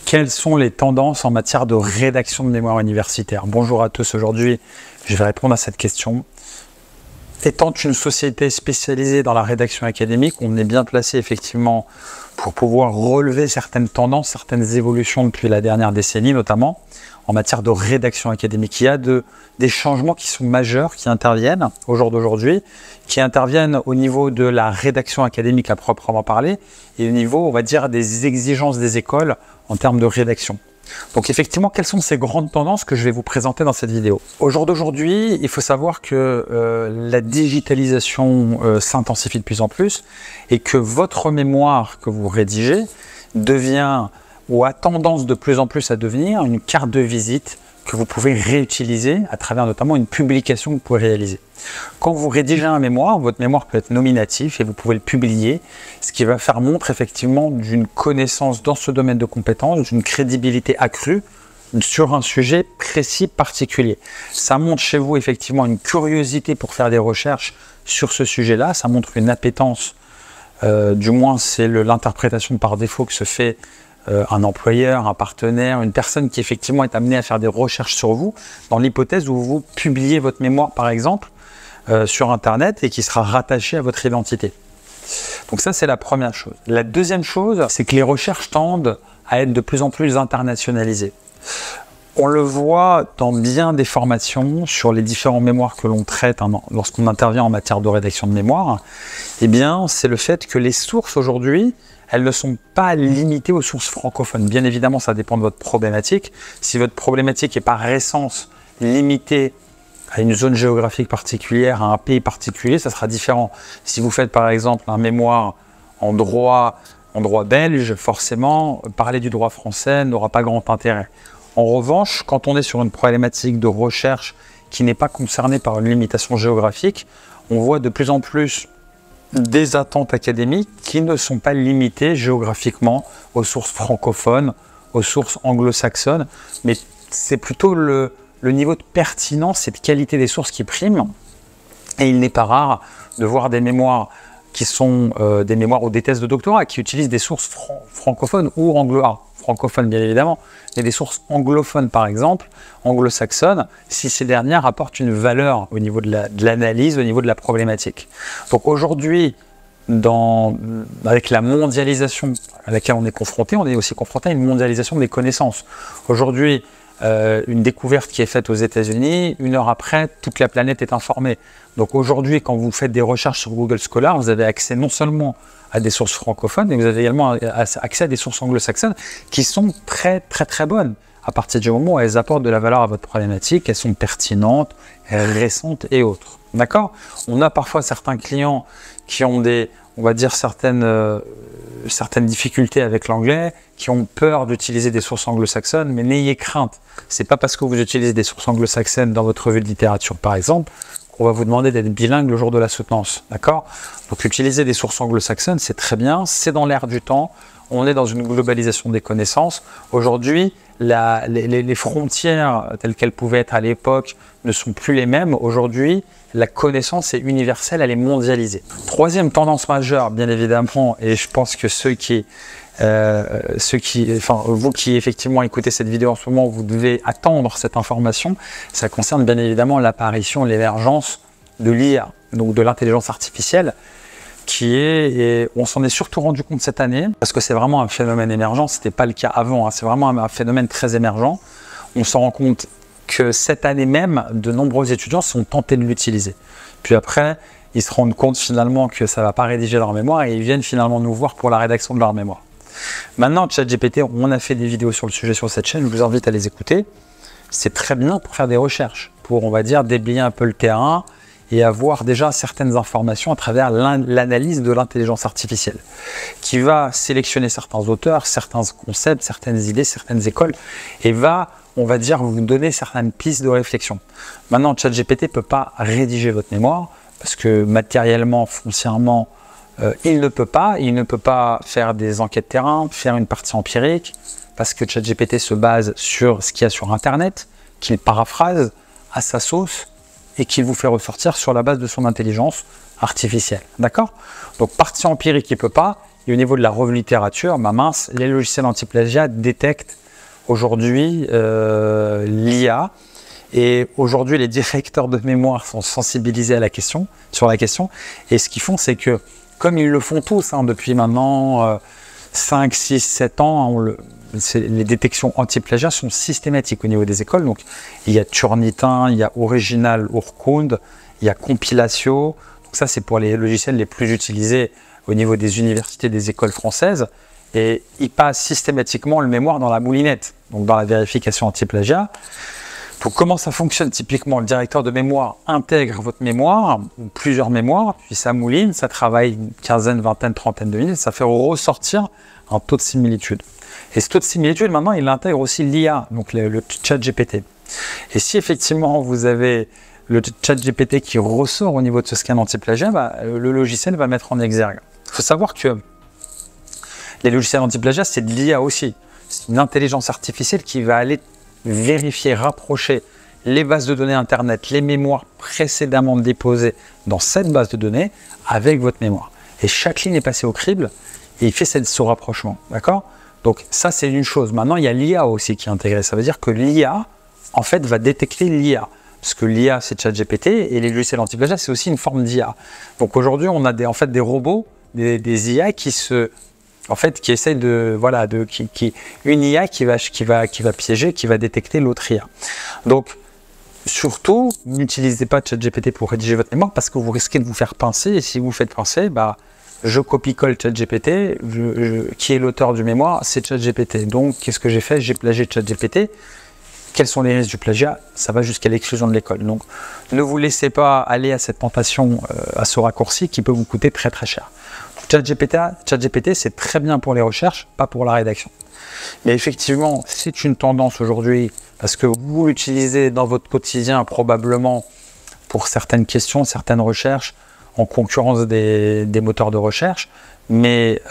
Quelles sont les tendances en matière de rédaction de mémoire universitaire? Bonjour à tous, aujourd'hui je vais répondre à cette question. Étant une société spécialisée dans la rédaction académique, on est bien placé effectivement pour pouvoir relever certaines tendances, certaines évolutions depuis la dernière décennie notamment en matière de rédaction académique. Il y a des changements qui sont majeurs, qui interviennent au jour d'aujourd'hui, qui interviennent au niveau de la rédaction académique à proprement parler et au niveau, on va dire, des exigences des écoles en termes de rédaction. Donc effectivement, quelles sont ces grandes tendances que je vais vous présenter dans cette vidéo? Au jour d'aujourd'hui, il faut savoir que la digitalisation s'intensifie de plus en plus et que votre mémoire que vous rédigez devient ou a tendance de plus en plus à devenir une carte de visite que vous pouvez réutiliser à travers notamment une publication que vous pouvez réaliser. Quand vous rédigez un mémoire, votre mémoire peut être nominatif et vous pouvez le publier, ce qui va faire montre effectivement d'une connaissance dans ce domaine de compétences, d'une crédibilité accrue sur un sujet précis particulier. Ça montre chez vous effectivement une curiosité pour faire des recherches sur ce sujet-là, ça montre une appétence, du moins c'est l'interprétation par défaut que se fait un employeur, un partenaire, une personne qui effectivement est amenée à faire des recherches sur vous, dans l'hypothèse où vous publiez votre mémoire par exemple sur internet et qui sera rattachée à votre identité. Donc ça c'est la première chose. La deuxième chose, c'est que les recherches tendent à être de plus en plus internationalisées. On le voit dans bien des formations sur les différents mémoires que l'on traite lorsqu'on intervient en matière de rédaction de mémoire. Eh bien, c'est le fait que les sources aujourd'hui, elles ne sont pas limitées aux sources francophones. Bien évidemment, ça dépend de votre problématique. Si votre problématique est par essence limitée à une zone géographique particulière, à un pays particulier, ça sera différent. Si vous faites par exemple un mémoire en droit belge, forcément, parler du droit français n'aura pas grand intérêt. En revanche, quand on est sur une problématique de recherche qui n'est pas concernée par une limitation géographique, on voit de plus en plus des attentes académiques qui ne sont pas limitées géographiquement aux sources francophones, aux sources anglo-saxonnes, mais c'est plutôt le niveau de pertinence et de qualité des sources qui prime. Et il n'est pas rare de voir des mémoires qui sont des mémoires ou des thèses de doctorat qui utilisent des sources francophones ou francophones bien évidemment, mais des sources anglophones par exemple, anglo-saxonnes, si ces dernières apportent une valeur au niveau de l'analyse, au niveau de la problématique. Donc aujourd'hui, avec la mondialisation à laquelle on est confronté, on est aussi confronté à une mondialisation des connaissances. Aujourd'hui, une découverte qui est faite aux États-Unis, une heure après, toute la planète est informée. Donc aujourd'hui, quand vous faites des recherches sur Google Scholar, vous avez accès non seulement à des sources francophones, mais vous avez également accès à des sources anglo-saxonnes qui sont très bonnes. À partir du moment où elles apportent de la valeur à votre problématique, elles sont pertinentes, récentes et autres. D'accord? On a parfois certains clients qui ont on va dire certaines difficultés avec l'anglais, qui ont peur d'utiliser des sources anglo-saxonnes, mais n'ayez crainte. C'est pas parce que vous utilisez des sources anglo-saxonnes dans votre revue de littérature, par exemple, qu'on va vous demander d'être bilingue le jour de la soutenance. D'accord? Donc utiliser des sources anglo-saxonnes, c'est très bien, c'est dans l'air du temps. On est dans une globalisation des connaissances. Aujourd'hui, les frontières telles qu'elles pouvaient être à l'époque ne sont plus les mêmes. Aujourd'hui, la connaissance est universelle, elle est mondialisée. Troisième tendance majeure, bien évidemment, et je pense que vous qui effectivement écoutez cette vidéo en ce moment, vous devez attendre cette information. Ça concerne bien évidemment l'apparition, l'émergence de l'IA, donc de l'intelligence artificielle, on s'en est surtout rendu compte cette année, parce que c'est vraiment un phénomène émergent, ce n'était pas le cas avant, hein, c'est vraiment un phénomène très émergent. On s'en rend compte que cette année même, de nombreux étudiants sont tentés de l'utiliser. Puis après, ils se rendent compte finalement que ça ne va pas rédiger leur mémoire et ils viennent finalement nous voir pour la rédaction de leur mémoire. Maintenant, ChatGPT, on a fait des vidéos sur le sujet sur cette chaîne, je vous invite à les écouter. C'est très bien pour faire des recherches, pour, on va dire, déblayer un peu le terrain et avoir déjà certaines informations à travers l'analyse de l'intelligence artificielle, qui va sélectionner certains auteurs, certains concepts, certaines idées, certaines écoles, et va, on va dire, vous donner certaines pistes de réflexion. Maintenant, ChatGPT ne peut pas rédiger votre mémoire, parce que matériellement, foncièrement, il ne peut pas faire des enquêtes terrain, faire une partie empirique, parce que ChatGPT se base sur ce qu'il y a sur Internet, qu'il paraphrase à sa sauce, et qu'il vous fait ressortir sur la base de son intelligence artificielle. D'accord? Donc partie empirique, il ne peut pas. Et au niveau de la revue littérature, bah mince, les logiciels anti-plagiat détectent aujourd'hui l'IA. Et aujourd'hui, les directeurs de mémoire sont sensibilisés à sur la question. Et ce qu'ils font, c'est que, comme ils le font tous depuis maintenant 5, 6, 7 ans, les détections anti-plagiat sont systématiques au niveau des écoles. Donc, il y a Turnitin, il y a Original Urkund, il y a Compilatio. Donc ça, c'est pour les logiciels les plus utilisés au niveau des universités, des écoles françaises. Et ils passent systématiquement le mémoire dans la moulinette, donc dans la vérification anti-plagiat. Donc, comment ça fonctionne typiquement? Le directeur de mémoire intègre votre mémoire, ou plusieurs mémoires, puis ça mouline, ça travaille une quinzaine, vingtaine, trentaine de minutes, ça fait ressortir un taux de similitude. Et ce taux de similitude, maintenant, il intègre aussi l'IA, donc le chat GPT. Et si effectivement vous avez le chat GPT qui ressort au niveau de ce scan anti-plagiat, bah, le logiciel va mettre en exergue. Il faut savoir que les logiciels anti-plagiat, c'est de l'IA aussi. C'est une intelligence artificielle qui va aller vérifier, rapprocher les bases de données Internet, les mémoires précédemment déposées dans cette base de données avec votre mémoire. Et chaque ligne est passée au crible et il fait ce rapprochement. D'accord? Donc ça, c'est une chose. Maintenant, il y a l'IA aussi qui est intégrée. Ça veut dire que l'IA, en fait, va détecter l'IA. Parce que l'IA, c'est ChatGPT et les logiciels anti-plagiat, c'est aussi une forme d'IA. Donc aujourd'hui, on a des robots, des IA qui essayent une IA qui va piéger, qui va détecter l'autre IA. Donc, surtout, n'utilisez pas ChatGPT pour rédiger votre mémoire parce que vous risquez de vous faire pincer. Et si vous vous faites pincer, bah, je copie-colle ChatGPT. Qui est l'auteur du mémoire? C'est ChatGPT. Donc, qu'est-ce que j'ai fait? J'ai plagié ChatGPT. Quels sont les risques du plagiat? Ça va jusqu'à l'exclusion de l'école. Donc, ne vous laissez pas aller à cette tentation, à ce raccourci qui peut vous coûter très très cher. ChatGPT, c'est très bien pour les recherches, pas pour la rédaction. Mais effectivement, c'est une tendance aujourd'hui parce que vous l'utilisez dans votre quotidien probablement pour certaines questions, certaines recherches en concurrence des moteurs de recherche, mais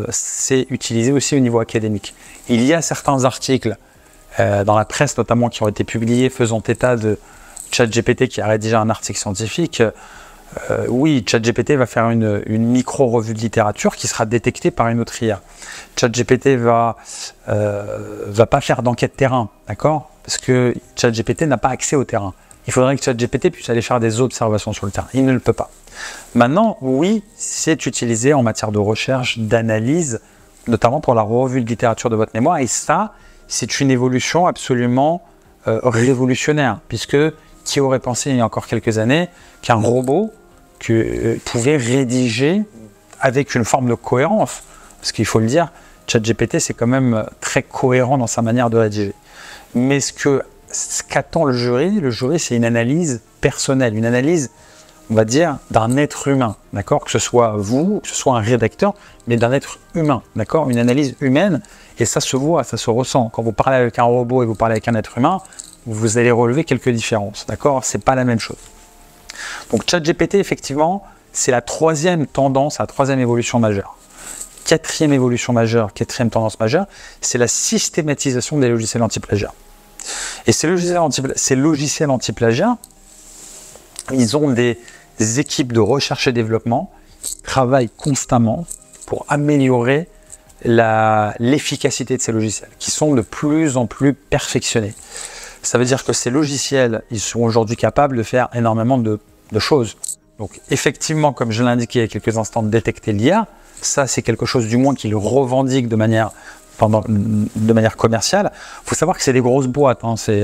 c'est utilisé aussi au niveau académique. Il y a certains articles dans la presse notamment qui ont été publiés faisant état de ChatGPT qui a rédigé un article scientifique. Oui, ChatGPT va faire une micro-revue de littérature qui sera détectée par une autre IA. ChatGPT va pas faire d'enquête terrain, d'accord? Parce que ChatGPT n'a pas accès au terrain. Il faudrait que ChatGPT puisse aller faire des observations sur le terrain. Il ne le peut pas. Maintenant, oui, c'est utilisé en matière de recherche, d'analyse, notamment pour la revue de littérature de votre mémoire. Et ça, c'est une évolution absolument révolutionnaire, puisque qui aurait pensé il y a encore quelques années qu'un robot pouvait rédiger avec une forme de cohérence? Parce qu'il faut le dire, ChatGPT, c'est quand même très cohérent dans sa manière de rédiger. Mais ce qu'attend le jury, c'est une analyse personnelle, une analyse, on va dire, d'un être humain, d'accord? Que ce soit vous, que ce soit un rédacteur, mais d'un être humain, d'accord? Une analyse humaine, et ça se voit, ça se ressent. Quand vous parlez avec un robot et vous parlez avec un être humain, vous allez relever quelques différences, d'accord? C'est pas la même chose. Donc ChatGPT, effectivement, c'est la troisième tendance, la troisième évolution majeure. Quatrième évolution majeure, quatrième tendance majeure, c'est la systématisation des logiciels anti-plagiat. Et ces logiciels anti-plagiat, ils ont des équipes de recherche et développement qui travaillent constamment pour améliorer l'efficacité de ces logiciels, qui sont de plus en plus perfectionnés. Ça veut dire que ces logiciels, ils sont aujourd'hui capables de faire énormément de choses. Donc effectivement, comme je l'ai indiqué il y a quelques instants, de détecter l'IA, ça c'est quelque chose du moins qu'ils revendiquent de manière commerciale. Il faut savoir que c'est des grosses boîtes. Je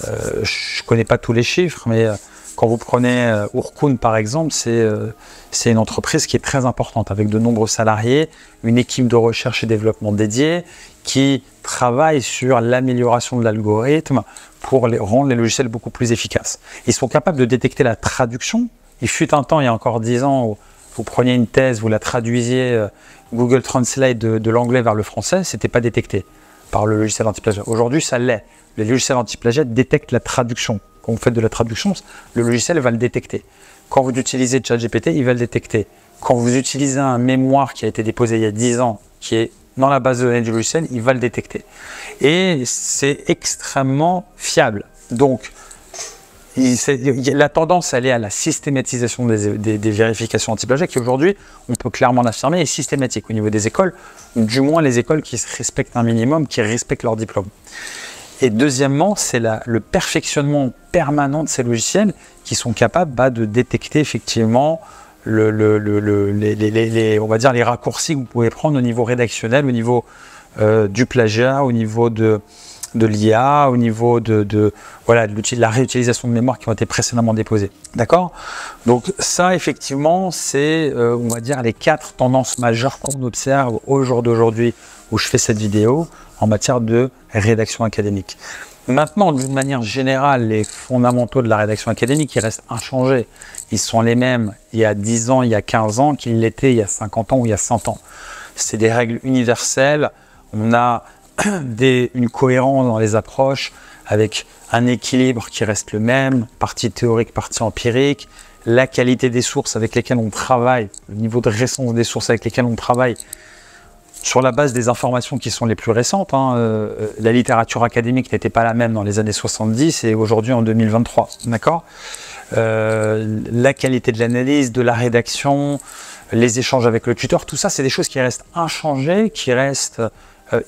ne connais pas tous les chiffres, mais quand vous prenez Urkund par exemple, c'est une entreprise qui est très importante avec de nombreux salariés, une équipe de recherche et développement dédiée qui travaille sur l'amélioration de l'algorithme pour rendre les logiciels beaucoup plus efficaces. Ils sont capables de détecter la traduction. Il fut un temps, il y a encore 10 ans, où vous preniez une thèse, vous la traduisiez Google Translate de l'anglais vers le français, ce n'était pas détecté par le logiciel anti-plagiat. Aujourd'hui, ça l'est. Les logiciels anti-plagiat détectent la traduction. Quand vous faites de la traduction, le logiciel va le détecter. Quand vous utilisez ChatGPT, il va le détecter. Quand vous utilisez un mémoire qui a été déposé il y a 10 ans, qui est dans la base de données du logiciel, il va le détecter. Et c'est extrêmement fiable. Donc, La tendance, elle est à la systématisation des vérifications anti-plagiat qui aujourd'hui, on peut clairement l'affirmer, est systématique au niveau des écoles, du moins les écoles qui se respectent un minimum, qui respectent leur diplôme. Et deuxièmement, c'est le perfectionnement permanent de ces logiciels qui sont capables de détecter effectivement on va dire les raccourcis que vous pouvez prendre au niveau rédactionnel, au niveau du plagiat, au niveau de l'IA, au niveau de la réutilisation de mémoire qui ont été précédemment déposées. D'accord? Donc ça, effectivement, c'est, on va dire, les 4 tendances majeures qu'on observe au jour d'aujourd'hui où je fais cette vidéo en matière de rédaction académique. Maintenant, d'une manière générale, les fondamentaux de la rédaction académique, ils restent inchangés. Ils sont les mêmes il y a 10 ans, il y a 15 ans, qu'ils l'étaient il y a 50 ans ou il y a 100 ans. C'est des règles universelles. On a une cohérence dans les approches avec un équilibre qui reste le même, partie théorique, partie empirique, la qualité des sources avec lesquelles on travaille, le niveau de récence des sources avec lesquelles on travaille sur la base des informations qui sont les plus récentes. La littérature académique n'était pas la même dans les années 70 et aujourd'hui en 2023, d'accord ? La qualité de l'analyse, de la rédaction, les échanges avec le tuteur, tout ça, c'est des choses qui restent inchangées, qui restent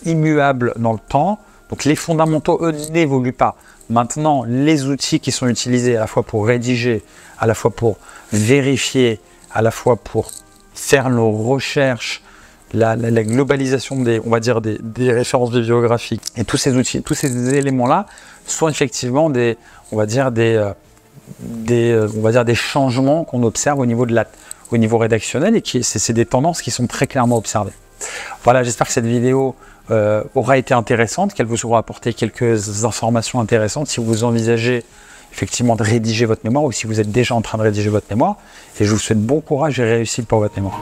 immuables dans le temps. Donc les fondamentaux, eux, n'évoluent pas. Maintenant, les outils qui sont utilisés à la fois pour rédiger, à la fois pour vérifier, à la fois pour faire nos recherches, la globalisation des références bibliographiques et tous ces outils, tous ces éléments-là sont effectivement des changements qu'on observe au niveau rédactionnel et c'est des tendances qui sont très clairement observées. Voilà, j'espère que cette vidéo aura été intéressante, qu'elle vous aura apporté quelques informations intéressantes si vous envisagez effectivement de rédiger votre mémoire ou si vous êtes déjà en train de rédiger votre mémoire. Et je vous souhaite bon courage et réussite pour votre mémoire.